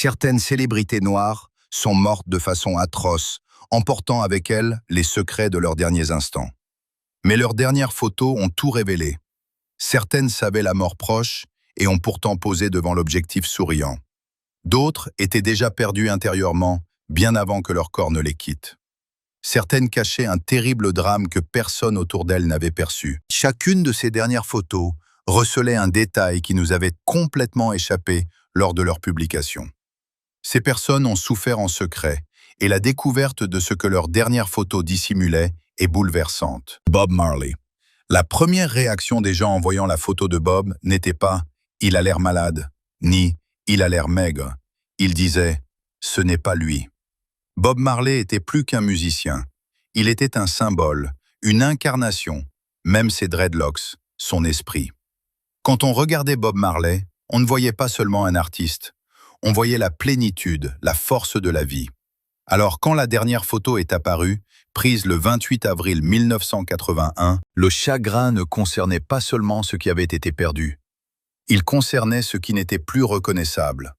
Certaines célébrités noires sont mortes de façon atroce, emportant avec elles les secrets de leurs derniers instants. Mais leurs dernières photos ont tout révélé. Certaines savaient la mort proche et ont pourtant posé devant l'objectif souriant. D'autres étaient déjà perdues intérieurement, bien avant que leur corps ne les quitte. Certaines cachaient un terrible drame que personne autour d'elles n'avait perçu. Chacune de ces dernières photos recelait un détail qui nous avait complètement échappé lors de leur publication. Ces personnes ont souffert en secret, et la découverte de ce que leurs dernières photos dissimulaient est bouleversante. Bob Marley. La première réaction des gens en voyant la photo de Bob n'était pas « il a l'air malade » ni « il a l'air maigre ». Ils disaient « ce n'est pas lui ». Bob Marley était plus qu'un musicien. Il était un symbole, une incarnation, même ses dreadlocks, son esprit. Quand on regardait Bob Marley, on ne voyait pas seulement un artiste. On voyait la plénitude, la force de la vie. Alors quand la dernière photo est apparue, prise le 28 avril 1981, le chagrin ne concernait pas seulement ce qui avait été perdu. Il concernait ce qui n'était plus reconnaissable.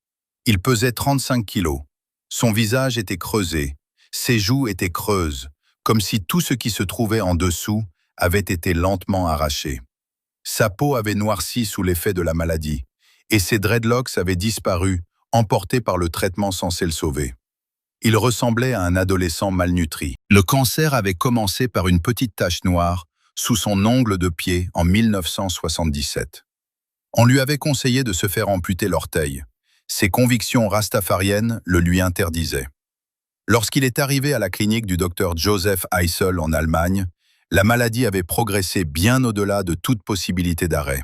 Il pesait 35 kilos. Son visage était creusé. Ses joues étaient creuses, comme si tout ce qui se trouvait en dessous avait été lentement arraché. Sa peau avait noirci sous l'effet de la maladie, et ses dreadlocks avaient disparu, emportés par le traitement censé le sauver. Il ressemblait à un adolescent malnutri. Le cancer avait commencé par une petite tache noire sous son ongle de pied en 1977. On lui avait conseillé de se faire amputer l'orteil. Ses convictions rastafariennes le lui interdisaient. Lorsqu'il est arrivé à la clinique du docteur Joseph Heissel en Allemagne, la maladie avait progressé bien au-delà de toute possibilité d'arrêt.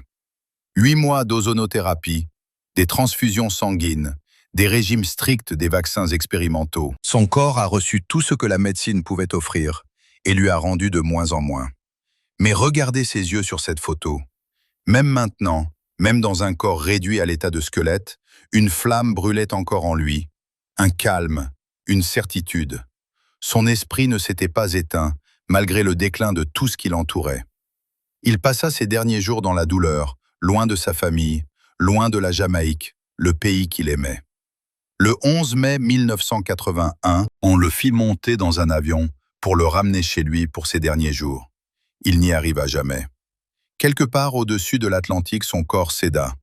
8 mois d'ozonothérapie, des transfusions sanguines, des régimes stricts des vaccins expérimentaux. Son corps a reçu tout ce que la médecine pouvait offrir et lui a rendu de moins en moins. Mais regardez ses yeux sur cette photo. Même maintenant, même dans un corps réduit à l'état de squelette, une flamme brûlait encore en lui, un calme, une certitude. Son esprit ne s'était pas éteint, malgré le déclin de tout ce qui l'entourait. Il passa ses derniers jours dans la douleur, loin de sa famille, loin de la Jamaïque, le pays qu'il aimait. Le 11 mai 1981, on le fit monter dans un avion pour le ramener chez lui pour ses derniers jours. Il n'y arriva jamais. Quelque part au-dessus de l'Atlantique, son corps céda.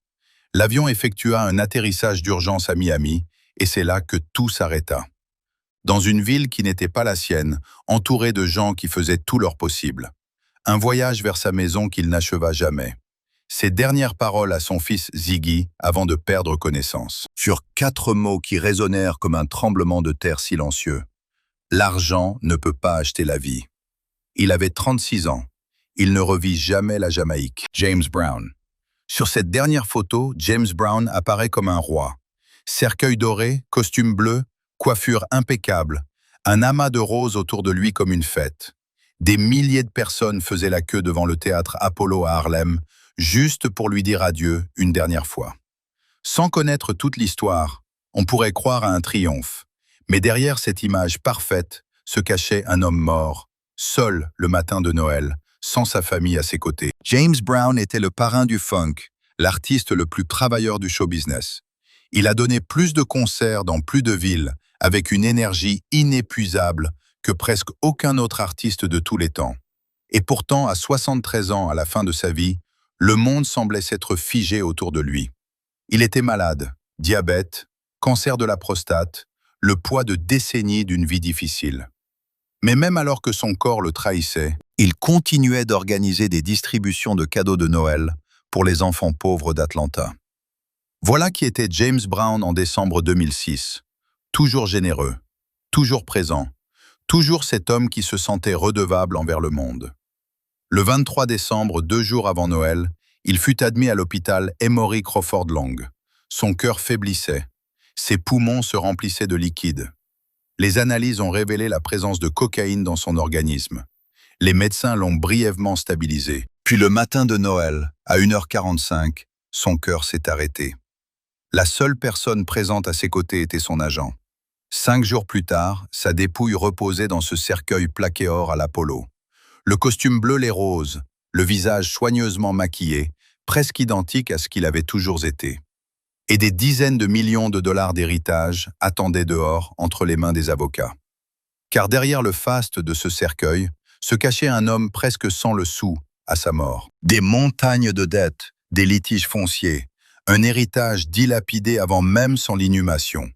L'avion effectua un atterrissage d'urgence à Miami, et c'est là que tout s'arrêta. Dans une ville qui n'était pas la sienne, entouré de gens qui faisaient tout leur possible. Un voyage vers sa maison qu'il n'acheva jamais. Ses dernières paroles à son fils Ziggy avant de perdre connaissance. Furent 4 mots qui résonnèrent comme un tremblement de terre silencieux. L'argent ne peut pas acheter la vie. Il avait 36 ans. Il ne revit jamais la Jamaïque. James Brown. Sur cette dernière photo, James Brown apparaît comme un roi. Cercueil doré, costume bleu, coiffure impeccable, un amas de roses autour de lui comme une fête. Des milliers de personnes faisaient la queue devant le théâtre Apollo à Harlem, juste pour lui dire adieu une dernière fois. Sans connaître toute l'histoire, on pourrait croire à un triomphe. Mais derrière cette image parfaite se cachait un homme mort, seul le matin de Noël, sans sa famille à ses côtés. James Brown était le parrain du funk, l'artiste le plus travailleur du show business. Il a donné plus de concerts dans plus de villes, avec une énergie inépuisable que presque aucun autre artiste de tous les temps. Et pourtant, à 73 ans à la fin de sa vie, le monde semblait s'être figé autour de lui. Il était malade, diabète, cancer de la prostate, le poids de décennies d'une vie difficile. Mais même alors que son corps le trahissait, il continuait d'organiser des distributions de cadeaux de Noël pour les enfants pauvres d'Atlanta. Voilà qui était James Brown en décembre 2006. Toujours généreux, toujours présent, toujours cet homme qui se sentait redevable envers le monde. Le 23 décembre, 2 jours avant Noël, il fut admis à l'hôpital Emory Crawford Long. Son cœur faiblissait. Ses poumons se remplissaient de liquide. Les analyses ont révélé la présence de cocaïne dans son organisme. Les médecins l'ont brièvement stabilisé. Puis le matin de Noël, à 1h45, son cœur s'est arrêté. La seule personne présente à ses côtés était son agent. 5 jours plus tard, sa dépouille reposait dans ce cercueil plaqué or à l'Apollo. Le costume bleu les roses, le visage soigneusement maquillé, presque identique à ce qu'il avait toujours été. Et des dizaines de millions de dollars d'héritage attendaient dehors entre les mains des avocats. Car derrière le faste de ce cercueil se cachait un homme presque sans le sou à sa mort. Des montagnes de dettes, des litiges fonciers, un héritage dilapidé avant même son inhumation.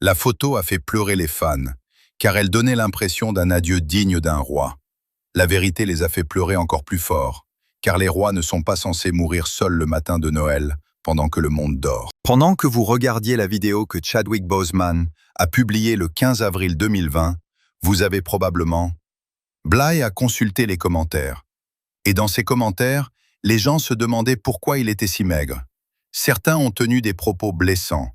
La photo a fait pleurer les fans, car elle donnait l'impression d'un adieu digne d'un roi. La vérité les a fait pleurer encore plus fort, car les rois ne sont pas censés mourir seuls le matin de Noël, pendant que le monde dort. Pendant que vous regardiez la vidéo que Chadwick Boseman a publiée le 15 avril 2020, vous avez probablement... Bly a consulté les commentaires. Et dans ces commentaires, les gens se demandaient pourquoi il était si maigre. Certains ont tenu des propos blessants.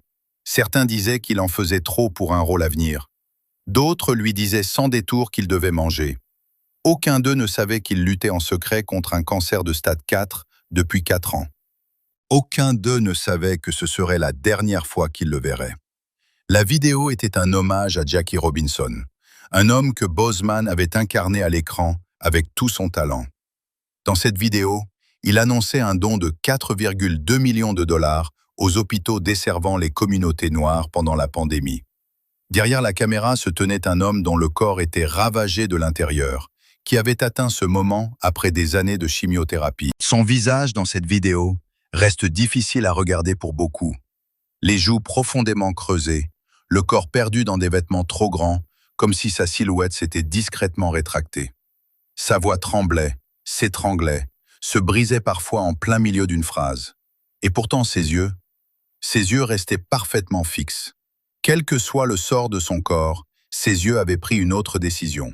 Certains disaient qu'il en faisait trop pour un rôle à venir. D'autres lui disaient sans détour qu'il devait manger. Aucun d'eux ne savait qu'il luttait en secret contre un cancer de stade 4 depuis 4 ans. Aucun d'eux ne savait que ce serait la dernière fois qu'il le verrait. La vidéo était un hommage à Jackie Robinson, un homme que Boseman avait incarné à l'écran avec tout son talent. Dans cette vidéo, il annonçait un don de 4,2 millions de dollars aux hôpitaux desservant les communautés noires pendant la pandémie. Derrière la caméra se tenait un homme dont le corps était ravagé de l'intérieur, qui avait atteint ce moment après des années de chimiothérapie. Son visage dans cette vidéo reste difficile à regarder pour beaucoup. Les joues profondément creusées, le corps perdu dans des vêtements trop grands, comme si sa silhouette s'était discrètement rétractée. Sa voix tremblait, s'étranglait, se brisait parfois en plein milieu d'une phrase. Et pourtant ses yeux restaient parfaitement fixes. Quel que soit le sort de son corps, ses yeux avaient pris une autre décision.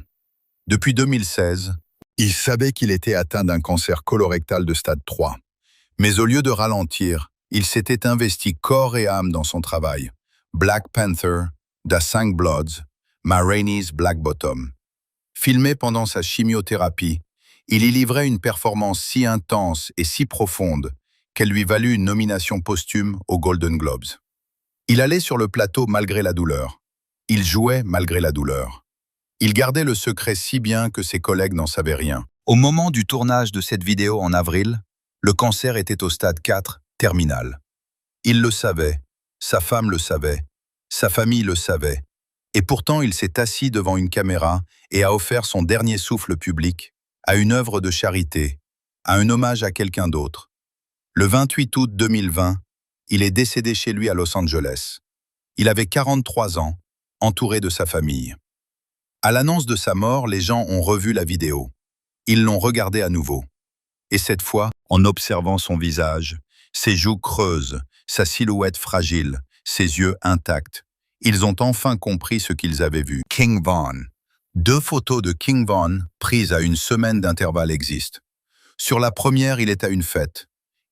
Depuis 2016, il savait qu'il était atteint d'un cancer colorectal de stade 3. Mais au lieu de ralentir, il s'était investi corps et âme dans son travail. Black Panther, The 5 Bloods, Ma Rainey's Black Bottom. Filmé pendant sa chimiothérapie, il y livrait une performance si intense et si profonde qu'elle lui valut une nomination posthume aux Golden Globes. Il allait sur le plateau malgré la douleur. Il jouait malgré la douleur. Il gardait le secret si bien que ses collègues n'en savaient rien. Au moment du tournage de cette vidéo en avril, le cancer était au stade 4, terminal. Il le savait, sa femme le savait, sa famille le savait, et pourtant il s'est assis devant une caméra et a offert son dernier souffle public à une œuvre de charité, à un hommage à quelqu'un d'autre. Le 28 août 2020, il est décédé chez lui à Los Angeles. Il avait 43 ans, entouré de sa famille. À l'annonce de sa mort, les gens ont revu la vidéo. Ils l'ont regardée à nouveau. Et cette fois, en observant son visage, ses joues creuses, sa silhouette fragile, ses yeux intacts, ils ont enfin compris ce qu'ils avaient vu. King Von. 2 photos de King Von, prises à une semaine d'intervalle, existent. Sur la première, il est à une fête.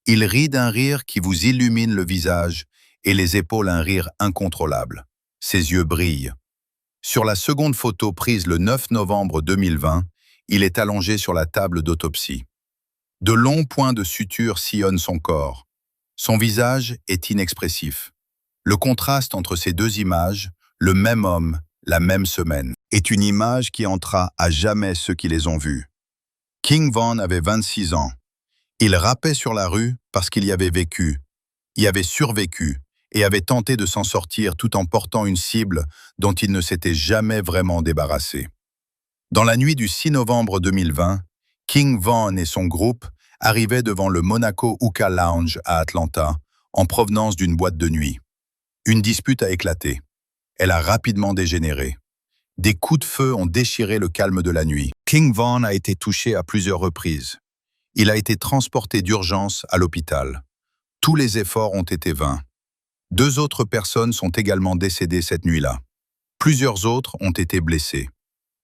Il rit d'un rire qui vous illumine le visage et les épaules un rire incontrôlable. Ses yeux brillent. Sur la seconde photo prise le 9 novembre 2020, il est allongé sur la table d'autopsie. De longs points de suture sillonnent son corps. Son visage est inexpressif. Le contraste entre ces 2 images, le même homme, la même semaine, est une image qui entra à jamais ceux qui les ont vus. King Von avait 26 ans. Il rappait sur la rue parce qu'il y avait vécu, y avait survécu et avait tenté de s'en sortir tout en portant une cible dont il ne s'était jamais vraiment débarrassé. Dans la nuit du 6 novembre 2020, King Von et son groupe arrivaient devant le Monaco Hookah Lounge à Atlanta, en provenance d'une boîte de nuit. Une dispute a éclaté. Elle a rapidement dégénéré. Des coups de feu ont déchiré le calme de la nuit. King Von a été touché à plusieurs reprises. Il a été transporté d'urgence à l'hôpital. Tous les efforts ont été vains. 2 autres personnes sont également décédées cette nuit-là. Plusieurs autres ont été blessés.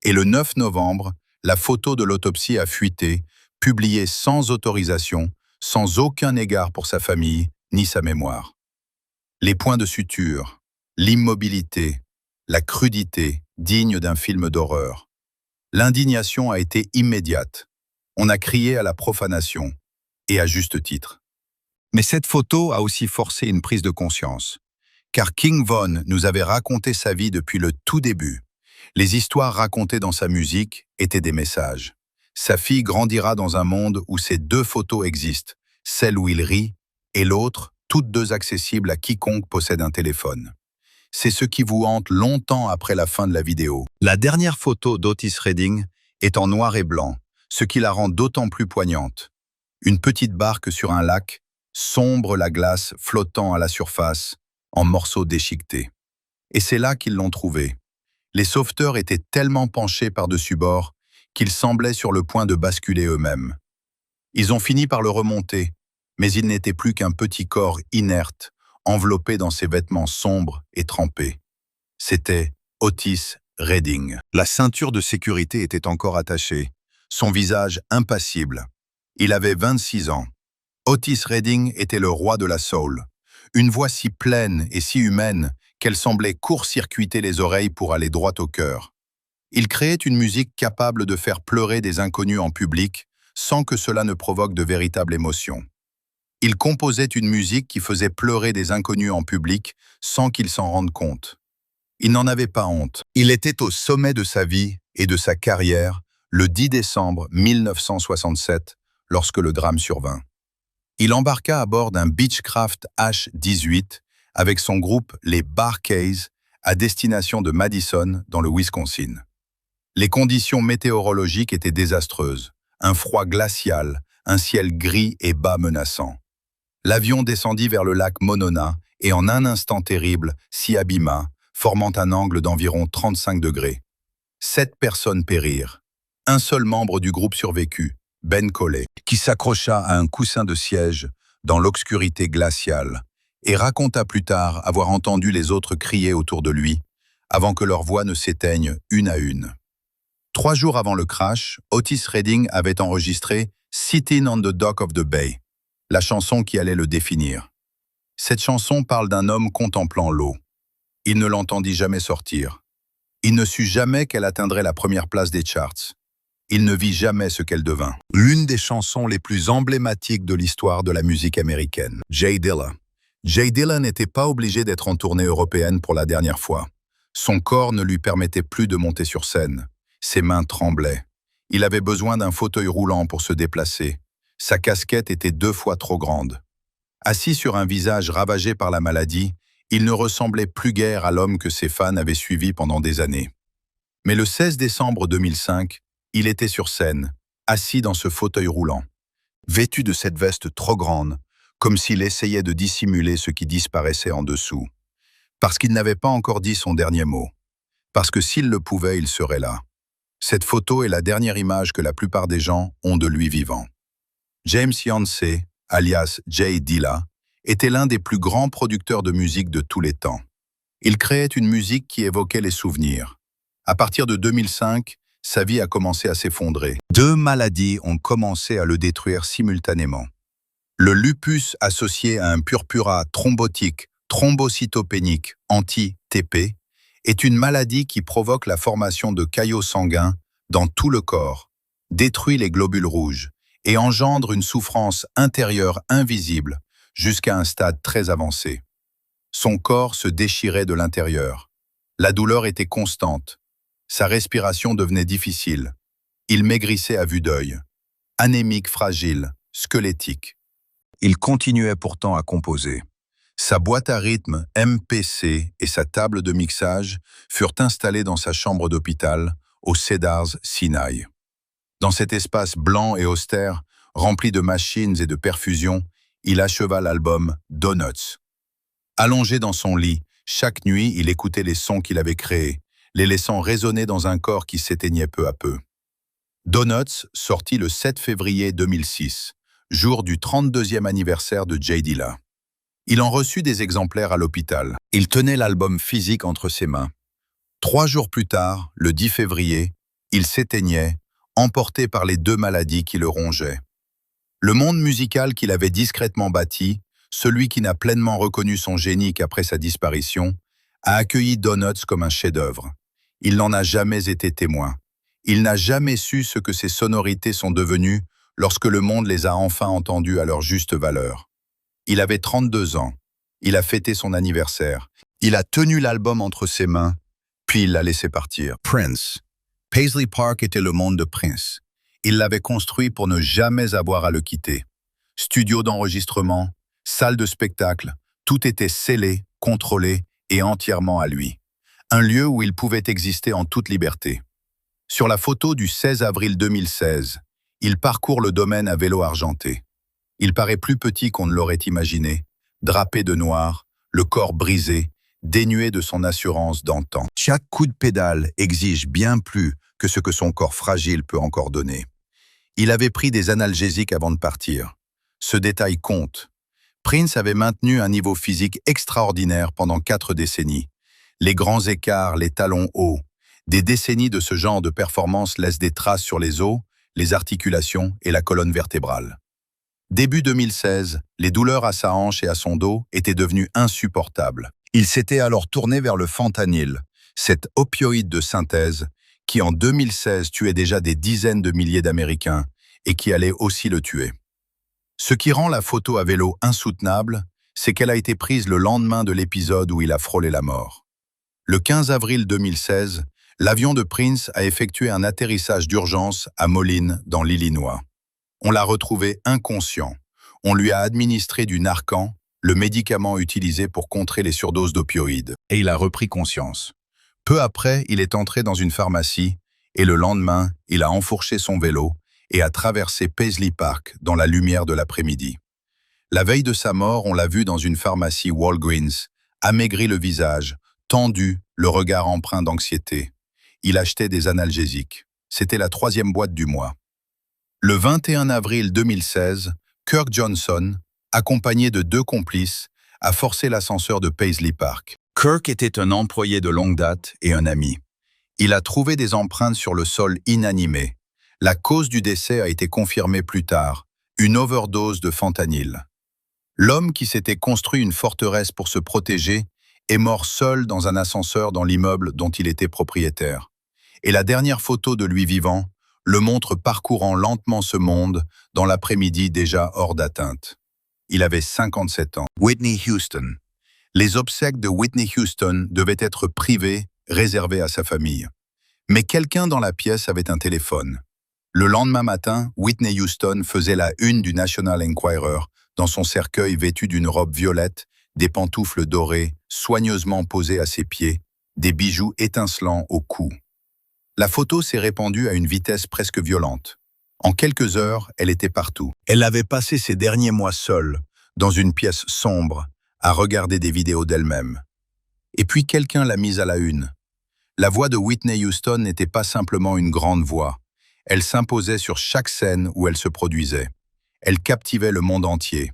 Et le 9 novembre, la photo de l'autopsie a fuité, publiée sans autorisation, sans aucun égard pour sa famille ni sa mémoire. Les points de suture, l'immobilité, la crudité, digne d'un film d'horreur. L'indignation a été immédiate. On a crié à la profanation, et à juste titre. Mais cette photo a aussi forcé une prise de conscience, car King Von nous avait raconté sa vie depuis le tout début. Les histoires racontées dans sa musique étaient des messages. Sa fille grandira dans un monde où ces 2 photos existent, celle où il rit et l'autre toutes deux accessibles à quiconque possède un téléphone. C'est ce qui vous hante longtemps après la fin de la vidéo. La dernière photo d'Otis Redding est en noir et blanc, ce qui la rend d'autant plus poignante. Une petite barque sur un lac, sombre la glace flottant à la surface, en morceaux déchiquetés. Et c'est là qu'ils l'ont trouvé. Les sauveteurs étaient tellement penchés par-dessus bord qu'ils semblaient sur le point de basculer eux-mêmes. Ils ont fini par le remonter, mais il n'était plus qu'un petit corps inerte, enveloppé dans ses vêtements sombres et trempés. C'était Otis Redding. La ceinture de sécurité était encore attachée, son visage impassible. Il avait 26 ans. Otis Redding était le roi de la soul. Une voix si pleine et si humaine qu'elle semblait court-circuiter les oreilles pour aller droit au cœur. Il créait une musique capable de faire pleurer des inconnus en public sans que cela ne provoque de véritables émotions. Il composait une musique qui faisait pleurer des inconnus en public sans qu'ils s'en rendent compte. Il n'en avait pas honte. Il était au sommet de sa vie et de sa carrière le 10 décembre 1967, lorsque le drame survint. Il embarqua à bord d'un Beechcraft H-18 avec son groupe les Bar-Kays à destination de Madison, dans le Wisconsin. Les conditions météorologiques étaient désastreuses, un froid glacial, un ciel gris et bas menaçant. L'avion descendit vers le lac Monona et en un instant terrible s'y abîma, formant un angle d'environ 35 degrés. 7 personnes périrent. Un seul membre du groupe survécut, Ben Collet, qui s'accrocha à un coussin de siège dans l'obscurité glaciale et raconta plus tard avoir entendu les autres crier autour de lui avant que leurs voix ne s'éteignent une à une. 3 jours avant le crash, Otis Redding avait enregistré « Sitting on the Dock of the Bay », la chanson qui allait le définir. Cette chanson parle d'un homme contemplant l'eau. Il ne l'entendit jamais sortir. Il ne sut jamais qu'elle atteindrait la première place des charts. Il ne vit jamais ce qu'elle devint. L'une des chansons les plus emblématiques de l'histoire de la musique américaine. Jay Dilla. Jay Dilla n'était pas obligé d'être en tournée européenne pour la dernière fois. Son corps ne lui permettait plus de monter sur scène. Ses mains tremblaient. Il avait besoin d'un fauteuil roulant pour se déplacer. Sa casquette était 2 fois trop grande. Assis sur un visage ravagé par la maladie, il ne ressemblait plus guère à l'homme que ses fans avaient suivi pendant des années. Mais le 16 décembre 2005, il était sur scène, assis dans ce fauteuil roulant, vêtu de cette veste trop grande, comme s'il essayait de dissimuler ce qui disparaissait en dessous. Parce qu'il n'avait pas encore dit son dernier mot. Parce que s'il le pouvait, il serait là. Cette photo est la dernière image que la plupart des gens ont de lui vivant. James Yancey, alias Jay Dilla, était l'un des plus grands producteurs de musique de tous les temps. Il créait une musique qui évoquait les souvenirs. À partir de 2005, sa vie a commencé à s'effondrer. 2 maladies ont commencé à le détruire simultanément. Le lupus associé à un purpura thrombotique, thrombocytopénique, anti-TP, est une maladie qui provoque la formation de caillots sanguins dans tout le corps, détruit les globules rouges et engendre une souffrance intérieure invisible jusqu'à un stade très avancé. Son corps se déchirait de l'intérieur. La douleur était constante. Sa respiration devenait difficile. Il maigrissait à vue d'œil. Anémique fragile, squelettique. Il continuait pourtant à composer. Sa boîte à rythme MPC et sa table de mixage furent installées dans sa chambre d'hôpital au Cedars Sinai. Dans cet espace blanc et austère, rempli de machines et de perfusions, il acheva l'album Donuts. Allongé dans son lit, chaque nuit, il écoutait les sons qu'il avait créés, les laissant résonner dans un corps qui s'éteignait peu à peu. Donuts sortit le 7 février 2006, jour du 32e anniversaire de Jay Dilla. Il en reçut des exemplaires à l'hôpital. Il tenait l'album physique entre ses mains. 3 jours plus tard, le 10 février, il s'éteignait, emporté par les 2 maladies qui le rongeaient. Le monde musical qu'il avait discrètement bâti, celui qui n'a pleinement reconnu son génie qu'après sa disparition, a accueilli Donuts comme un chef-d'œuvre. Il n'en a jamais été témoin. Il n'a jamais su ce que ces sonorités sont devenues lorsque le monde les a enfin entendues à leur juste valeur. Il avait 32 ans. Il a fêté son anniversaire. Il a tenu l'album entre ses mains, puis il l'a laissé partir. Prince. Paisley Park était le monde de Prince. Il l'avait construit pour ne jamais avoir à le quitter. Studio d'enregistrement, Salle de spectacle, tout était scellé, contrôlé et entièrement à lui. Un lieu où il pouvait exister en toute liberté. Sur la photo du 16 avril 2016, il parcourt le domaine à vélo argenté. Il paraît plus petit qu'on ne l'aurait imaginé, drapé de noir, le corps brisé, dénué de son assurance d'antan. Chaque coup de pédale exige bien plus que ce que son corps fragile peut encore donner. Il avait pris des analgésiques avant de partir. Ce détail compte. Prince avait maintenu un niveau physique extraordinaire pendant 4 décennies. Les grands écarts, les talons hauts. Des décennies de ce genre de performance laissent des traces sur les os, les articulations et la colonne vertébrale. Début 2016, les douleurs à sa hanche et à son dos étaient devenues insupportables. Il s'était alors tourné vers le fentanyl, cet opioïde de synthèse qui en 2016 tuait déjà des dizaines de milliers d'Américains et qui allait aussi le tuer. Ce qui rend la photo à vélo insoutenable, c'est qu'elle a été prise le lendemain de l'épisode où il a frôlé la mort. Le 15 avril 2016, l'avion de Prince a effectué un atterrissage d'urgence à Moline, dans l'Illinois. On l'a retrouvé inconscient. On lui a administré du Narcan, le médicament utilisé pour contrer les surdoses d'opioïdes. Et il a repris conscience. Peu après, il est entré dans une pharmacie et le lendemain, il a enfourché son vélo et a traversé Paisley Park dans la lumière de l'après-midi. La veille de sa mort, on l'a vu dans une pharmacie Walgreens, amaigri le visage, tendu, le regard empreint d'anxiété. Il achetait des analgésiques. C'était la 3e boîte du mois. Le 21 avril 2016, Kirk Johnson, accompagné de 2 complices, a forcé l'ascenseur de Paisley Park. Kirk était un employé de longue date et un ami. Il a trouvé des empreintes sur le sol inanimé. La cause du décès a été confirmée plus tard, une overdose de fentanyl. L'homme qui s'était construit une forteresse pour se protéger est mort seul dans un ascenseur dans l'immeuble dont il était propriétaire. Et la dernière photo de lui vivant le montre parcourant lentement ce monde dans l'après-midi déjà hors d'atteinte. Il avait 57 ans. Whitney Houston. Les obsèques de Whitney Houston devaient être privées, réservées à sa famille. Mais quelqu'un dans la pièce avait un téléphone. Le lendemain matin, Whitney Houston faisait la une du National Enquirer dans son cercueil vêtu d'une robe violette, des pantoufles dorées soigneusement posées à ses pieds, des bijoux étincelants au cou. La photo s'est répandue à une vitesse presque violente. En quelques heures, elle était partout. Elle avait passé ses derniers mois seule, dans une pièce sombre, à regarder des vidéos d'elle-même. Et puis quelqu'un l'a mise à la une. La voix de Whitney Houston n'était pas simplement une grande voix. Elle s'imposait sur chaque scène où elle se produisait. Elle captivait le monde entier.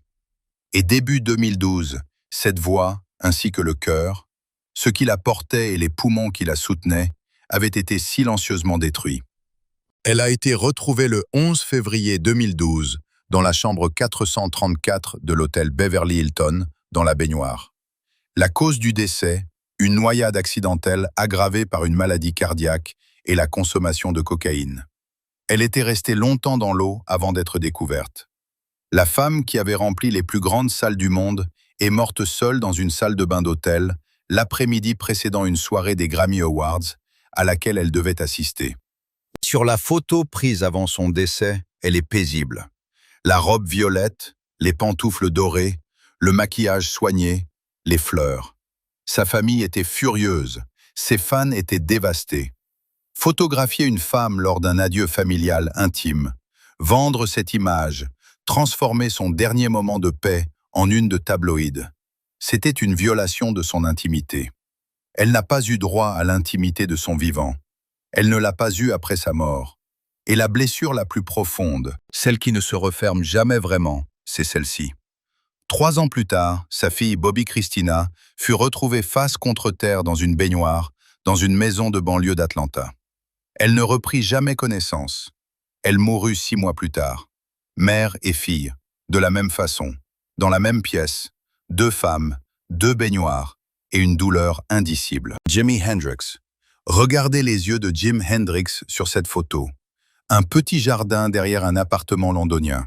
Et début 2012, cette voix, ainsi que le cœur, ce qui la portait et les poumons qui la soutenaient, avaient été silencieusement détruits. Elle a été retrouvée le 11 février 2012 dans la chambre 434 de l'hôtel Beverly Hilton, dans la baignoire. La cause du décès, une noyade accidentelle aggravée par une maladie cardiaque et la consommation de cocaïne. Elle était restée longtemps dans l'eau avant d'être découverte. La femme qui avait rempli les plus grandes salles du monde est morte seule dans une salle de bain d'hôtel l'après-midi précédant une soirée des Grammy Awards à laquelle elle devait assister. Sur la photo prise avant son décès, elle est paisible. La robe violette, les pantoufles dorées, le maquillage soigné, les fleurs. Sa famille était furieuse, ses fans étaient dévastés. Photographier une femme lors d'un adieu familial intime, vendre cette image, transformer son dernier moment de paix en une de tabloïd, c'était une violation de son intimité. Elle n'a pas eu droit à l'intimité de son vivant. Elle ne l'a pas eue après sa mort. Et la blessure la plus profonde, celle qui ne se referme jamais vraiment, c'est celle-ci. 3 ans plus tard, sa fille Bobby Christina fut retrouvée face contre terre dans une baignoire, dans une maison de banlieue d'Atlanta. Elle ne reprit jamais connaissance. Elle mourut 6 mois plus tard. Mère et fille, de la même façon, dans la même pièce, 2 femmes, 2 baignoires, et une douleur indicible. Jimi Hendrix. Regardez les yeux de Jim Hendrix sur cette photo. Un petit jardin derrière un appartement londonien.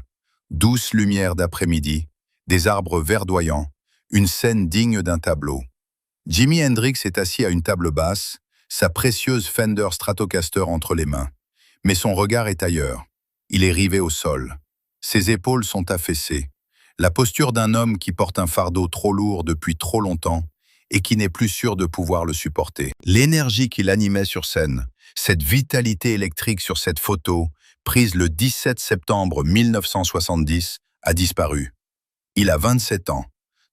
Douce lumière d'après-midi, des arbres verdoyants, une scène digne d'un tableau. Jimi Hendrix est assis à une table basse, sa précieuse Fender Stratocaster entre les mains. Mais son regard est ailleurs. Il est rivé au sol. Ses épaules sont affaissées. La posture d'un homme qui porte un fardeau trop lourd depuis trop longtemps et qui n'est plus sûr de pouvoir le supporter. L'énergie qui l'animait sur scène, cette vitalité électrique sur cette photo, prise le 17 septembre 1970, a disparu. Il a 27 ans.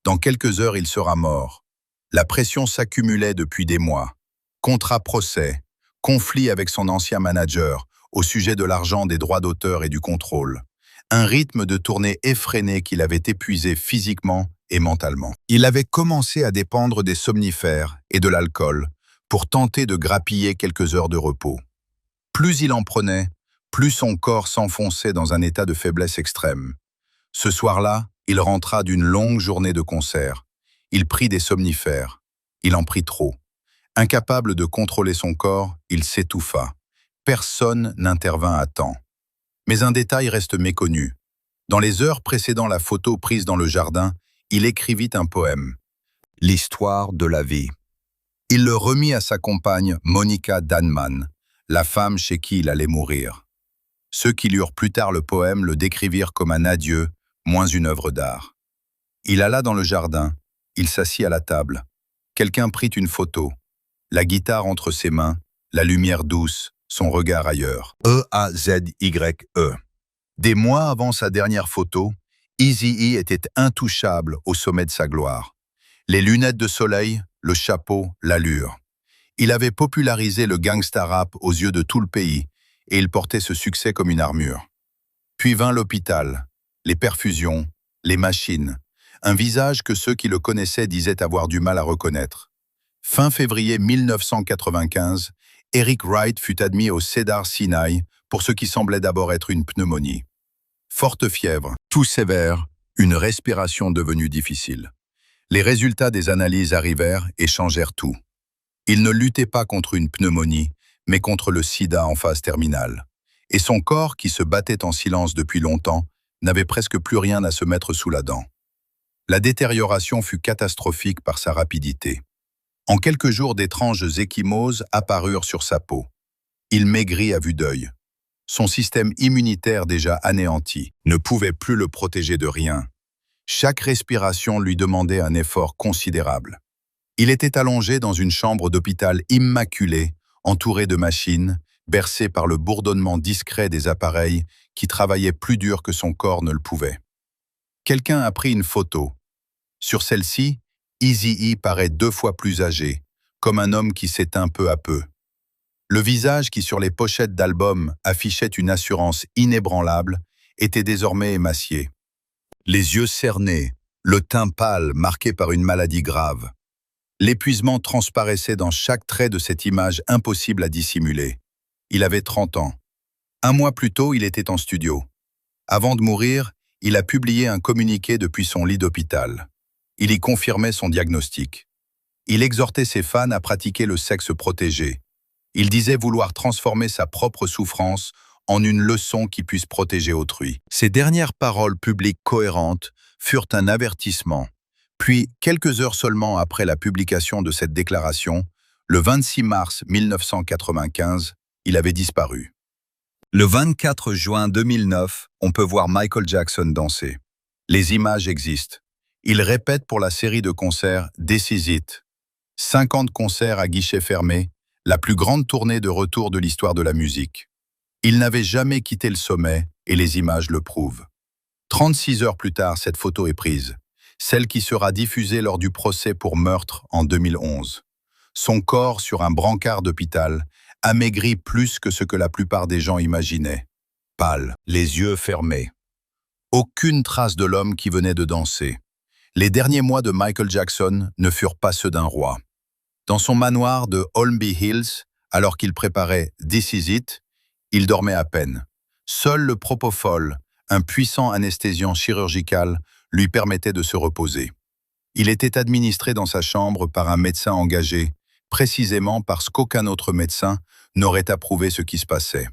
Dans quelques heures, il sera mort. La pression s'accumulait depuis des mois. Contrat procès, conflit avec son ancien manager au sujet de l'argent, des droits d'auteur et du contrôle. Un rythme de tournée effréné qui l'avait épuisé physiquement et mentalement. Il avait commencé à dépendre des somnifères et de l'alcool pour tenter de grappiller quelques heures de repos. Plus il en prenait, plus son corps s'enfonçait dans un état de faiblesse extrême. Ce soir-là, il rentra d'une longue journée de concert. Il prit des somnifères. Il en prit trop. Incapable de contrôler son corps, il s'étouffa. Personne n'intervint à temps. Mais un détail reste méconnu. Dans les heures précédant la photo prise dans le jardin, il écrivit un poème. L'histoire de la vie. Il le remit à sa compagne Monica Danman, la femme chez qui il allait mourir. Ceux qui lurent plus tard le poème le décrivirent comme un adieu, moins une œuvre d'art. Il alla dans le jardin, il s'assit à la table. Quelqu'un prit une photo. La guitare entre ses mains, la lumière douce, son regard ailleurs. E-A-Z-Y-E. Des mois avant sa dernière photo, Eazy-E était intouchable au sommet de sa gloire. Les lunettes de soleil, le chapeau, l'allure. Il avait popularisé le gangsta rap aux yeux de tout le pays et il portait ce succès comme une armure. Puis vint l'hôpital, les perfusions, les machines, un visage que ceux qui le connaissaient disaient avoir du mal à reconnaître. Fin février 1995, Eric Wright fut admis au Cedars-Sinai pour ce qui semblait d'abord être une pneumonie. Forte fièvre, toux sévère, une respiration devenue difficile. Les résultats des analyses arrivèrent et changèrent tout. Il ne luttait pas contre une pneumonie, mais contre le sida en phase terminale. Et son corps, qui se battait en silence depuis longtemps, n'avait presque plus rien à se mettre sous la dent. La détérioration fut catastrophique par sa rapidité. En quelques jours, d'étranges ecchymoses apparurent sur sa peau. Il maigrit à vue d'œil. Son système immunitaire déjà anéanti ne pouvait plus le protéger de rien. Chaque respiration lui demandait un effort considérable. Il était allongé dans une chambre d'hôpital immaculée, entouré de machines, bercé par le bourdonnement discret des appareils qui travaillaient plus dur que son corps ne le pouvait. Quelqu'un a pris une photo. Sur celle-ci, Eazy-E paraît 2 fois plus âgé, comme un homme qui s'éteint peu à peu. Le visage qui, sur les pochettes d'albums, affichait une assurance inébranlable, était désormais émacié. Les yeux cernés, le teint pâle marqué par une maladie grave. L'épuisement transparaissait dans chaque trait de cette image impossible à dissimuler. Il avait 30 ans. 1 mois plus tôt, il était en studio. Avant de mourir, il a publié un communiqué depuis son lit d'hôpital. Il y confirmait son diagnostic. Il exhortait ses fans à pratiquer le sexe protégé. Il disait vouloir transformer sa propre souffrance en une leçon qui puisse protéger autrui. Ses dernières paroles publiques cohérentes furent un avertissement. Puis, quelques heures seulement après la publication de cette déclaration, le 26 mars 1995, il avait disparu. Le 24 juin 2009, on peut voir Michael Jackson danser. Les images existent. Il répète pour la série de concerts This Is It. 50 concerts à guichet fermé, la plus grande tournée de retour de l'histoire de la musique. Il n'avait jamais quitté le sommet et les images le prouvent. 36 heures plus tard, cette photo est prise, celle qui sera diffusée lors du procès pour meurtre en 2011. Son corps sur un brancard d'hôpital, amaigri plus que ce que la plupart des gens imaginaient. Pâle, les yeux fermés. Aucune trace de l'homme qui venait de danser. Les derniers mois de Michael Jackson ne furent pas ceux d'un roi. Dans son manoir de Holmby Hills, alors qu'il préparait This Is It, il dormait à peine. Seul le propofol, un puissant anesthésiant chirurgical, lui permettait de se reposer. Il était administré dans sa chambre par un médecin engagé, précisément parce qu'aucun autre médecin n'aurait approuvé ce qui se passait.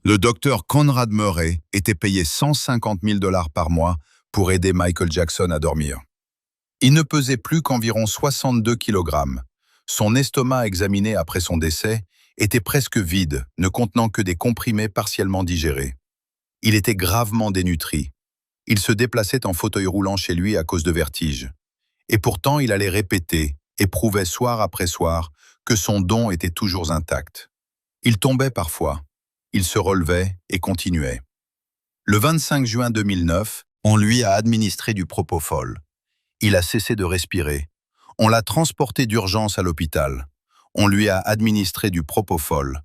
Le docteur Conrad Murray était payé 150 000 $ par mois pour aider Michael Jackson à dormir. Il ne pesait plus qu'environ 62 kg. Son estomac examiné après son décès était presque vide, ne contenant que des comprimés partiellement digérés. Il était gravement dénutri. Il se déplaçait en fauteuil roulant chez lui à cause de vertiges. Et pourtant, il allait répéter et prouvait soir après soir que son don était toujours intact. Il tombait parfois, il se relevait et continuait. Le 25 juin 2009, on lui a administré du propofol. Il a cessé de respirer. On l'a transporté d'urgence à l'hôpital. On lui a administré du propofol.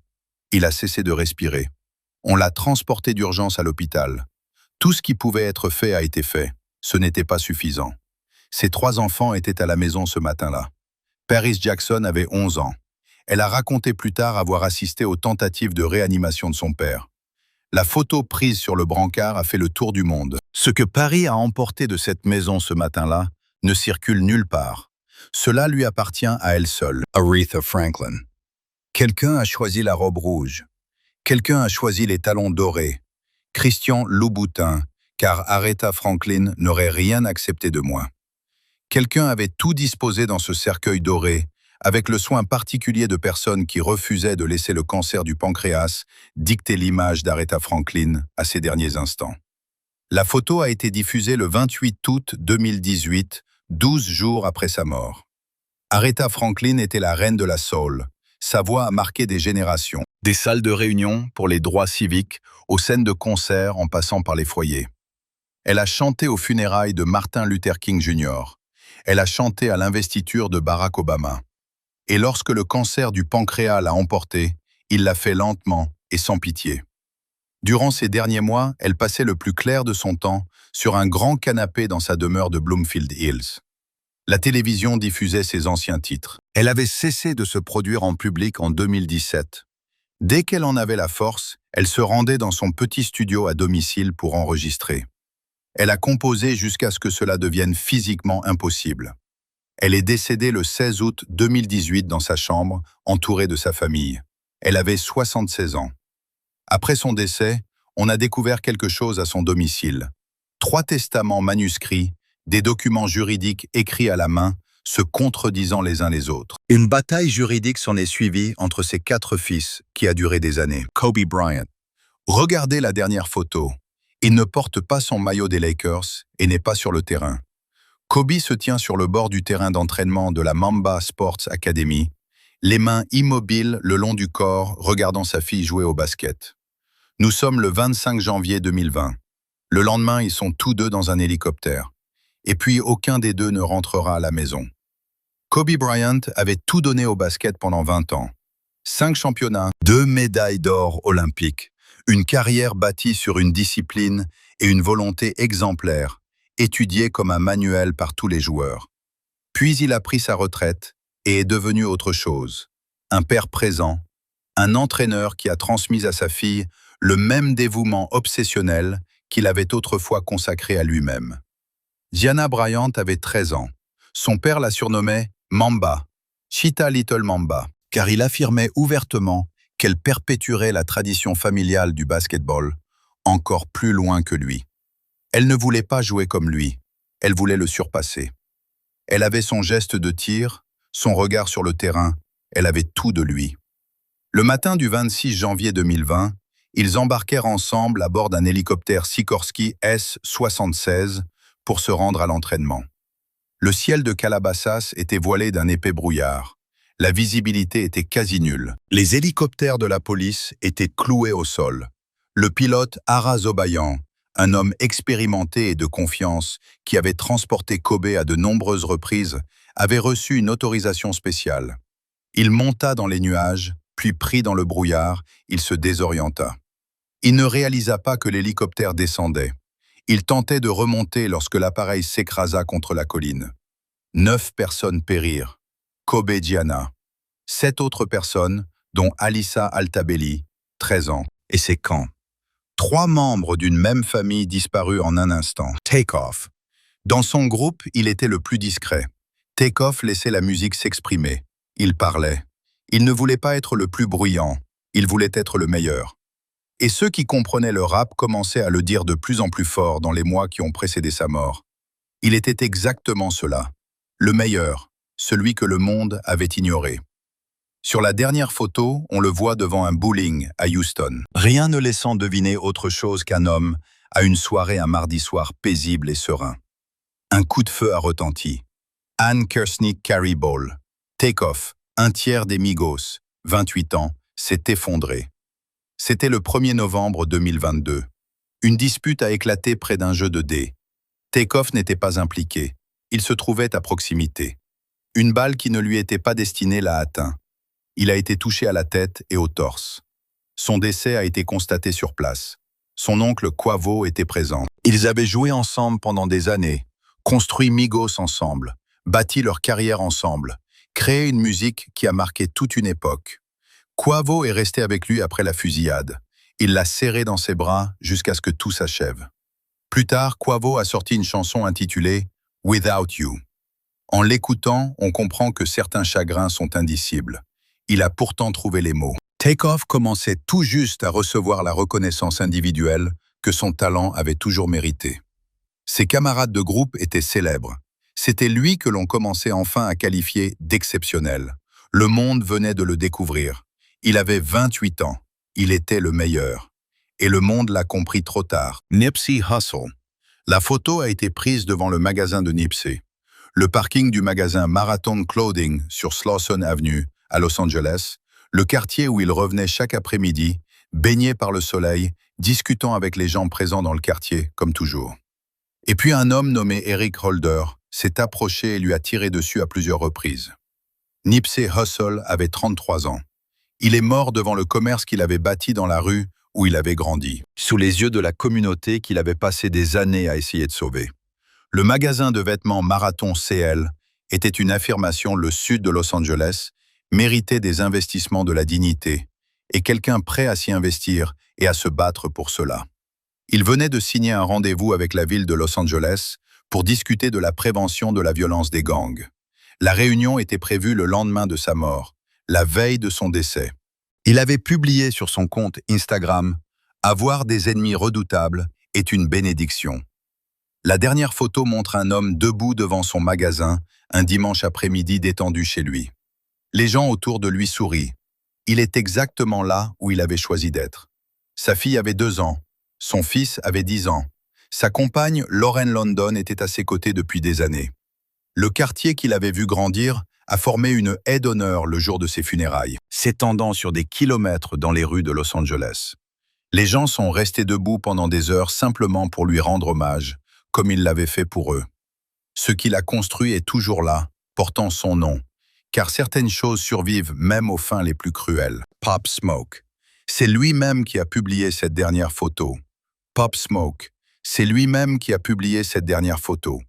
Il a cessé de respirer. On l'a transporté d'urgence à l'hôpital. Tout ce qui pouvait être fait a été fait. Ce n'était pas suffisant. Ses 3 enfants étaient à la maison ce matin-là. Paris Jackson avait 11 ans. Elle a raconté plus tard avoir assisté aux tentatives de réanimation de son père. La photo prise sur le brancard a fait le tour du monde. Ce que Paris a emporté de cette maison ce matin-là ne circule nulle part. Cela lui appartient à elle seule. Aretha Franklin. Quelqu'un a choisi la robe rouge. Quelqu'un a choisi les talons dorés. Christian Louboutin, car Aretha Franklin n'aurait rien accepté de moi. Quelqu'un avait tout disposé dans ce cercueil doré, avec le soin particulier de personnes qui refusaient de laisser le cancer du pancréas dicter l'image d'Aretha Franklin à ses derniers instants. La photo a été diffusée le 28 août 2018, 12 jours après sa mort. Aretha Franklin était la reine de la soul. Sa voix a marqué des générations. Des salles de réunion pour les droits civiques, aux scènes de concert en passant par les foyers. Elle a chanté aux funérailles de Martin Luther King Jr. Elle a chanté à l'investiture de Barack Obama. Et lorsque le cancer du pancréas l'a emporté, il l'a fait lentement et sans pitié. Durant ces derniers mois, elle passait le plus clair de son temps sur un grand canapé dans sa demeure de Bloomfield Hills. La télévision diffusait ses anciens titres. Elle avait cessé de se produire en public en 2017. Dès qu'elle en avait la force, elle se rendait dans son petit studio à domicile pour enregistrer. Elle a composé jusqu'à ce que cela devienne physiquement impossible. Elle est décédée le 16 août 2018 dans sa chambre, entourée de sa famille. Elle avait 76 ans. Après son décès, on a découvert quelque chose à son domicile. 3 testaments manuscrits, des documents juridiques écrits à la main, se contredisant les uns les autres. Une bataille juridique s'en est suivie entre ses 4 fils, qui a duré des années. Kobe Bryant. Regardez la dernière photo. Il ne porte pas son maillot des Lakers et n'est pas sur le terrain. Kobe se tient sur le bord du terrain d'entraînement de la Mamba Sports Academy, les mains immobiles le long du corps, regardant sa fille jouer au basket. Nous sommes le 25 janvier 2020. Le lendemain, ils sont tous deux dans un hélicoptère. Et puis, aucun des deux ne rentrera à la maison. Kobe Bryant avait tout donné au basket pendant 20 ans. 5 championnats, 2 médailles d'or olympiques, une carrière bâtie sur une discipline et une volonté exemplaire, étudiée comme un manuel par tous les joueurs. Puis il a pris sa retraite et est devenu autre chose. Un père présent, un entraîneur qui a transmis à sa fille le même dévouement obsessionnel qu'il avait autrefois consacré à lui-même. Gianna Bryant avait 13 ans. Son père la surnommait Mamba, Cheetah Little Mamba, car il affirmait ouvertement qu'elle perpétuerait la tradition familiale du basketball encore plus loin que lui. Elle ne voulait pas jouer comme lui, elle voulait le surpasser. Elle avait son geste de tir, son regard sur le terrain, elle avait tout de lui. Le matin du 26 janvier 2020, ils embarquèrent ensemble à bord d'un hélicoptère Sikorsky S-76 pour se rendre à l'entraînement. Le ciel de Calabasas était voilé d'un épais brouillard. La visibilité était quasi nulle. Les hélicoptères de la police étaient cloués au sol. Le pilote Ara Zobayan, un homme expérimenté et de confiance qui avait transporté Kobe à de nombreuses reprises, avait reçu une autorisation spéciale. Il monta dans les nuages, puis pris dans le brouillard, il se désorienta. Il ne réalisa pas que l'hélicoptère descendait. Il tentait de remonter lorsque l'appareil s'écrasa contre la colline. 9 personnes périrent. Kobe Gianna. 7 autres personnes, dont Alissa Altabelli, 13 ans, et ses camps. 3 membres d'une même famille disparus en un instant. Takeoff. Dans son groupe, il était le plus discret. Takeoff laissait la musique s'exprimer. Il parlait. Il ne voulait pas être le plus bruyant. Il voulait être le meilleur. Et ceux qui comprenaient le rap commençaient à le dire de plus en plus fort dans les mois qui ont précédé sa mort. Il était exactement cela. Le meilleur, celui que le monde avait ignoré. Sur la dernière photo, on le voit devant un bowling à Houston. Rien ne laissant deviner autre chose qu'un homme à une soirée un mardi soir paisible et serein. Un coup de feu a retenti. Anne Kersnick Carey Ball, Take-Off, un tiers des Migos, 28 ans, s'est effondré. C'était le 1er novembre 2022. Une dispute a éclaté près d'un jeu de dés. Take-Off n'était pas impliqué. Il se trouvait à proximité. Une balle qui ne lui était pas destinée l'a atteint. Il a été touché à la tête et au torse. Son décès a été constaté sur place. Son oncle Quavo était présent. Ils avaient joué ensemble pendant des années, construit Migos ensemble, bâti leur carrière ensemble, créé une musique qui a marqué toute une époque. Quavo est resté avec lui après la fusillade. Il l'a serré dans ses bras jusqu'à ce que tout s'achève. Plus tard, Quavo a sorti une chanson intitulée « Without You ». En l'écoutant, on comprend que certains chagrins sont indicibles. Il a pourtant trouvé les mots. Take-Off commençait tout juste à recevoir la reconnaissance individuelle que son talent avait toujours mérité. Ses camarades de groupe étaient célèbres. C'était lui que l'on commençait enfin à qualifier d'exceptionnel. Le monde venait de le découvrir. Il avait 28 ans. Il était le meilleur. Et le monde l'a compris trop tard. Nipsey Hussle. La photo a été prise devant le magasin de Nipsey. Le parking du magasin Marathon Clothing sur Slauson Avenue, à Los Angeles, le quartier où il revenait chaque après-midi, baigné par le soleil, discutant avec les gens présents dans le quartier, comme toujours. Et puis un homme nommé Eric Holder s'est approché et lui a tiré dessus à plusieurs reprises. Nipsey Hussle avait 33 ans. Il est mort devant le commerce qu'il avait bâti dans la rue où il avait grandi, sous les yeux de la communauté qu'il avait passé des années à essayer de sauver. Le magasin de vêtements Marathon CL était une affirmation le sud de Los Angeles méritait des investissements de la dignité et quelqu'un prêt à s'y investir et à se battre pour cela. Il venait de signer un rendez-vous avec la ville de Los Angeles pour discuter de la prévention de la violence des gangs. La réunion était prévue le lendemain de sa mort, la veille de son décès. Il avait publié sur son compte Instagram « Avoir des ennemis redoutables est une bénédiction ». La dernière photo montre un homme debout devant son magasin, un dimanche après-midi détendu chez lui. Les gens autour de lui sourient. Il est exactement là où il avait choisi d'être. Sa fille avait 2 ans. Son fils avait 10 ans. Sa compagne, Lauren London, était à ses côtés depuis des années. Le quartier qu'il avait vu grandir a formé une haie d'honneur le jour de ses funérailles, s'étendant sur des kilomètres dans les rues de Los Angeles. Les gens sont restés debout pendant des heures simplement pour lui rendre hommage, comme il l'avait fait pour eux. Ce qu'il a construit est toujours là, portant son nom, car certaines choses survivent même aux fins les plus cruelles. Pop Smoke. C'est lui-même qui a publié cette dernière photo. Pop Smoke. C'est lui-même qui a publié cette dernière photo.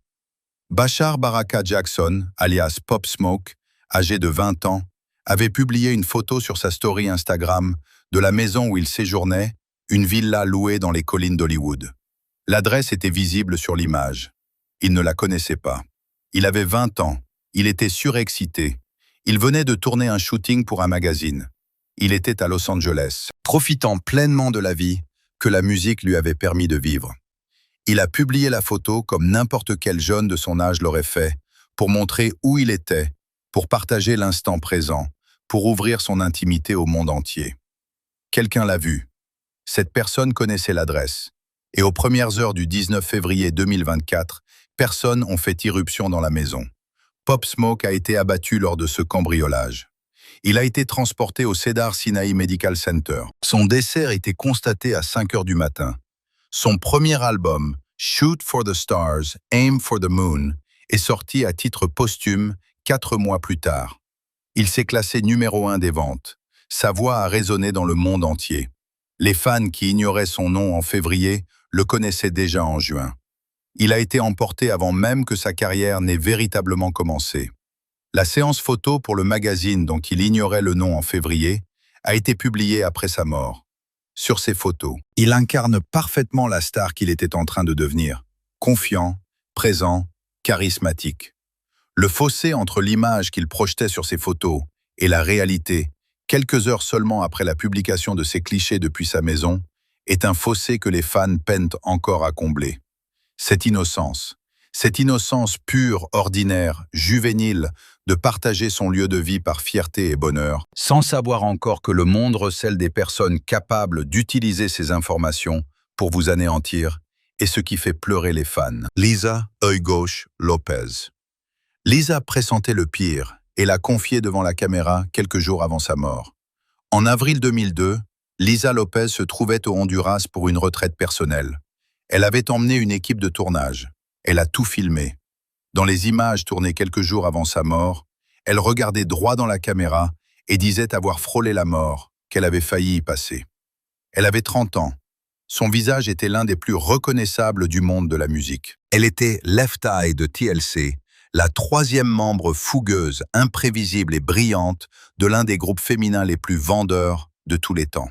Bashar Baraka Jackson, alias Pop Smoke, âgé de 20 ans, avait publié une photo sur sa story Instagram de la maison où il séjournait, une villa louée dans les collines d'Hollywood. L'adresse était visible sur l'image. Il ne la connaissait pas. Il avait 20 ans. Il était surexcité. Il venait de tourner un shooting pour un magazine. Il était à Los Angeles, profitant pleinement de la vie que la musique lui avait permis de vivre. Il a publié la photo comme n'importe quel jeune de son âge l'aurait fait, pour montrer où il était, pour partager l'instant présent, pour ouvrir son intimité au monde entier. Quelqu'un l'a vu. Cette personne connaissait l'adresse. Et aux premières heures du 19 février 2024, personnes ont fait irruption dans la maison. Pop Smoke a été abattu lors de ce cambriolage. Il a été transporté au Cedar Sinai Medical Center. Son décès a été constaté à 5 heures du matin. Son premier album, Shoot for the Stars, Aim for the Moon, est sorti à titre posthume 4 mois plus tard. Il s'est classé numéro 1 des ventes. Sa voix a résonné dans le monde entier. Les fans qui ignoraient son nom en février le connaissaient déjà en juin. Il a été emporté avant même que sa carrière n'ait véritablement commencé. La séance photo pour le magazine dont il ignorait le nom en février a été publiée après sa mort. Sur ces photos, il incarne parfaitement la star qu'il était en train de devenir. Confiant, présent, charismatique. Le fossé entre l'image qu'il projetait sur ses photos et la réalité, quelques heures seulement après la publication de ces clichés depuis sa maison, est un fossé que les fans peinent encore à combler. Cette innocence pure, ordinaire, juvénile, de partager son lieu de vie par fierté et bonheur, sans savoir encore que le monde recèle des personnes capables d'utiliser ces informations pour vous anéantir et ce qui fait pleurer les fans. Lisa, œil gauche, Lopez. Lisa pressentait le pire et l'a confié devant la caméra quelques jours avant sa mort. En avril 2002, Lisa Lopez se trouvait au Honduras pour une retraite personnelle. Elle avait emmené une équipe de tournage. Elle a tout filmé. Dans les images tournées quelques jours avant sa mort, elle regardait droit dans la caméra et disait avoir frôlé la mort, qu'elle avait failli y passer. Elle avait 30 ans. Son visage était l'un des plus reconnaissables du monde de la musique. Elle était Left Eye de TLC, la troisième membre fougueuse, imprévisible et brillante de l'un des groupes féminins les plus vendeurs de tous les temps.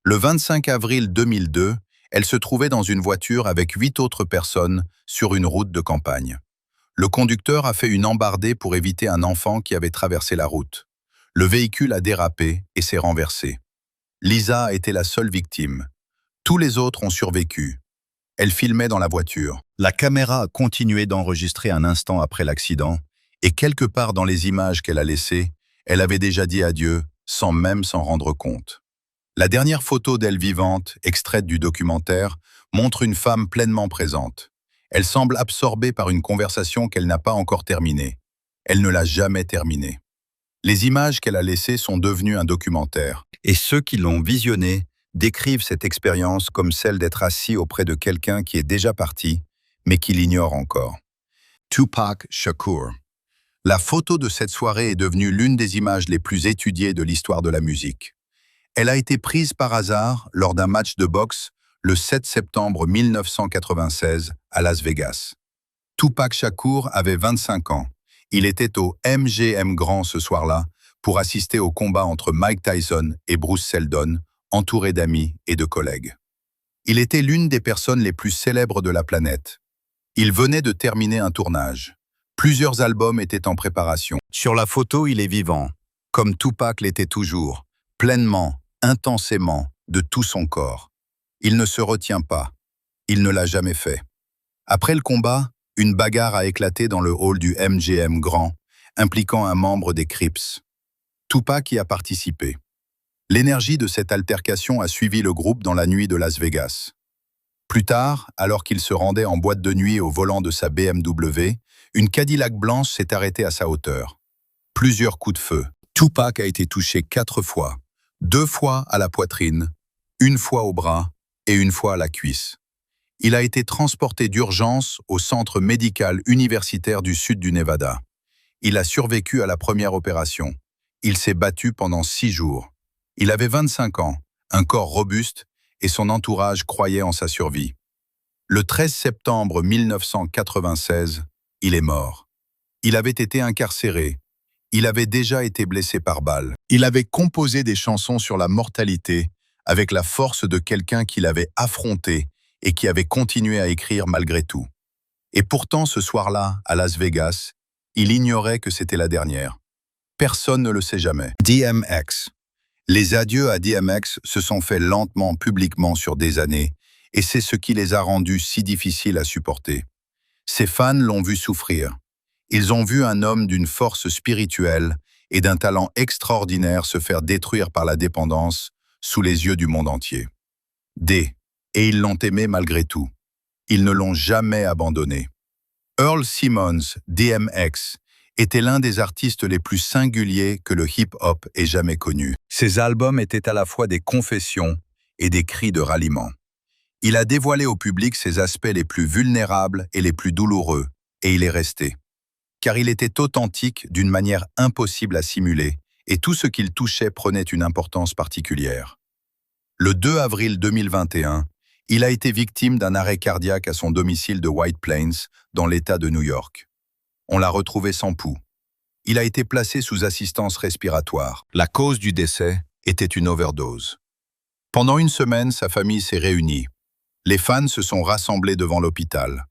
Le 25 avril 2002, elle se trouvait dans une voiture avec 8 autres personnes sur une route de campagne. Le conducteur a fait une embardée pour éviter un enfant qui avait traversé la route. Le véhicule a dérapé et s'est renversé. Lisa a été la seule victime. Tous les autres ont survécu. Elle filmait dans la voiture. La caméra a continué d'enregistrer un instant après l'accident, et quelque part dans les images qu'elle a laissées, elle avait déjà dit adieu, sans même s'en rendre compte. La dernière photo d'elle vivante, extraite du documentaire, montre une femme pleinement présente. Elle semble absorbée par une conversation qu'elle n'a pas encore terminée. Elle ne l'a jamais terminée. Les images qu'elle a laissées sont devenues un documentaire. Et ceux qui l'ont visionné décrivent cette expérience comme celle d'être assis auprès de quelqu'un qui est déjà parti, mais qui l'ignore encore. Tupac Shakur. La photo de cette soirée est devenue l'une des images les plus étudiées de l'histoire de la musique. Elle a été prise par hasard lors d'un match de boxe le 7 septembre 1996 à Las Vegas. Tupac Shakur avait 25 ans. Il était au MGM Grand ce soir-là pour assister au combat entre Mike Tyson et Bruce Seldon, entouré d'amis et de collègues. Il était l'une des personnes les plus célèbres de la planète. Il venait de terminer un tournage. Plusieurs albums étaient en préparation. Sur la photo, il est vivant, comme Tupac l'était toujours, pleinement, intensément, de tout son corps. Il ne se retient pas. Il ne l'a jamais fait. Après le combat, une bagarre a éclaté dans le hall du MGM Grand, impliquant un membre des Crips. Tupac y a participé. L'énergie de cette altercation a suivi le groupe dans la nuit de Las Vegas. Plus tard, alors qu'il se rendait en boîte de nuit au volant de sa BMW, une Cadillac blanche s'est arrêtée à sa hauteur. Plusieurs coups de feu. Tupac a été touché 4 fois, 2 fois à la poitrine, 1 fois au bras et 1 fois à la cuisse. Il a été transporté d'urgence au centre médical universitaire du sud du Nevada. Il a survécu à la première opération. Il s'est battu pendant 6 jours. Il avait 25 ans, un corps robuste, et son entourage croyait en sa survie. Le 13 septembre 1996, il est mort. Il avait été incarcéré. Il avait déjà été blessé par balle. Il avait composé des chansons sur la mortalité avec la force de quelqu'un qu'il avait affronté et qui avait continué à écrire malgré tout. Et pourtant, ce soir-là, à Las Vegas, il ignorait que c'était la dernière. Personne ne le sait jamais. DMX. Les adieux à DMX se sont faits lentement, publiquement sur des années, et c'est ce qui les a rendus si difficiles à supporter. Ses fans l'ont vu souffrir. Ils ont vu un homme d'une force spirituelle et d'un talent extraordinaire se faire détruire par la dépendance sous les yeux du monde entier. Et ils l'ont aimé malgré tout. Ils ne l'ont jamais abandonné. Earl Simmons, DMX, était l'un des artistes les plus singuliers que le hip-hop ait jamais connu. Ses albums étaient à la fois des confessions et des cris de ralliement. Il a dévoilé au public ses aspects les plus vulnérables et les plus douloureux, et il est resté. Car il était authentique d'une manière impossible à simuler, et tout ce qu'il touchait prenait une importance particulière. Le 2 avril 2021, il a été victime d'un arrêt cardiaque à son domicile de White Plains, dans l'État de New York. On l'a retrouvé sans pouls. Il a été placé sous assistance respiratoire. La cause du décès était une overdose. Pendant une semaine, sa famille s'est réunie. Les fans se sont rassemblés devant l'hôpital.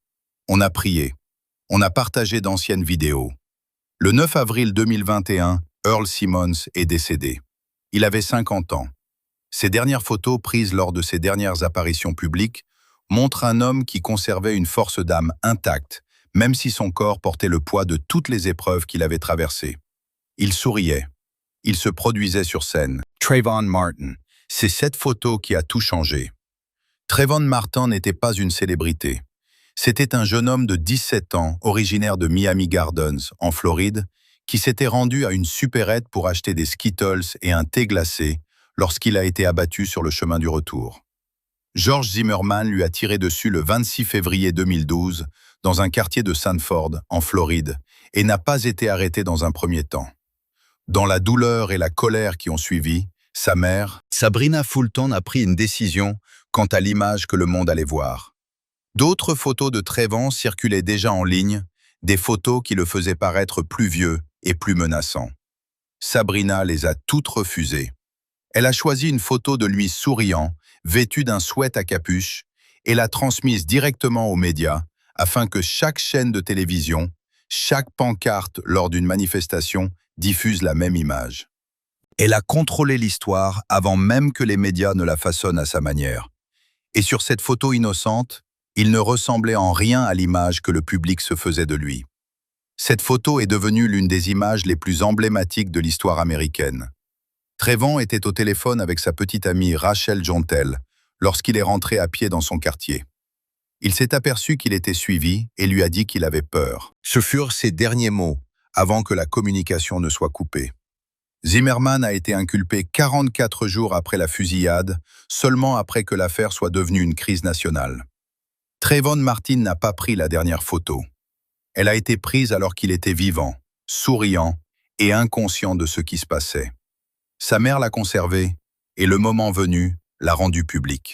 On a prié. On a partagé d'anciennes vidéos. Le 9 avril 2021, Earl Simmons est décédé. Il avait 50 ans. Ses dernières photos prises lors de ses dernières apparitions publiques montrent un homme qui conservait une force d'âme intacte, même si son corps portait le poids de toutes les épreuves qu'il avait traversées. Il souriait. Il se produisait sur scène. Trayvon Martin. C'est cette photo qui a tout changé. Trayvon Martin n'était pas une célébrité. C'était un jeune homme de 17 ans, originaire de Miami Gardens, en Floride, qui s'était rendu à une supérette pour acheter des Skittles et un thé glacé lorsqu'il a été abattu sur le chemin du retour. George Zimmerman lui a tiré dessus le 26 février 2012 dans un quartier de Sanford, en Floride, et n'a pas été arrêté dans un premier temps. Dans la douleur et la colère qui ont suivi, sa mère, Sabrina Fulton, a pris une décision quant à l'image que le monde allait voir. D'autres photos de Trayvon circulaient déjà en ligne, des photos qui le faisaient paraître plus vieux et plus menaçant. Sabrina les a toutes refusées. Elle a choisi une photo de lui souriant, vêtu d'un sweat à capuche, et l'a transmise directement aux médias afin que chaque chaîne de télévision, chaque pancarte lors d'une manifestation diffuse la même image. Elle a contrôlé l'histoire avant même que les médias ne la façonnent à sa manière. Et sur cette photo innocente, il ne ressemblait en rien à l'image que le public se faisait de lui. Cette photo est devenue l'une des images les plus emblématiques de l'histoire américaine. Trayvon était au téléphone avec sa petite amie Rachel Jontel lorsqu'il est rentré à pied dans son quartier. Il s'est aperçu qu'il était suivi et lui a dit qu'il avait peur. Ce furent ses derniers mots, avant que la communication ne soit coupée. Zimmerman a été inculpé 44 jours après la fusillade, seulement après que l'affaire soit devenue une crise nationale. Trayvon Martin n'a pas pris la dernière photo. Elle a été prise alors qu'il était vivant, souriant et inconscient de ce qui se passait. Sa mère l'a conservée et, le moment venu, l'a rendue publique.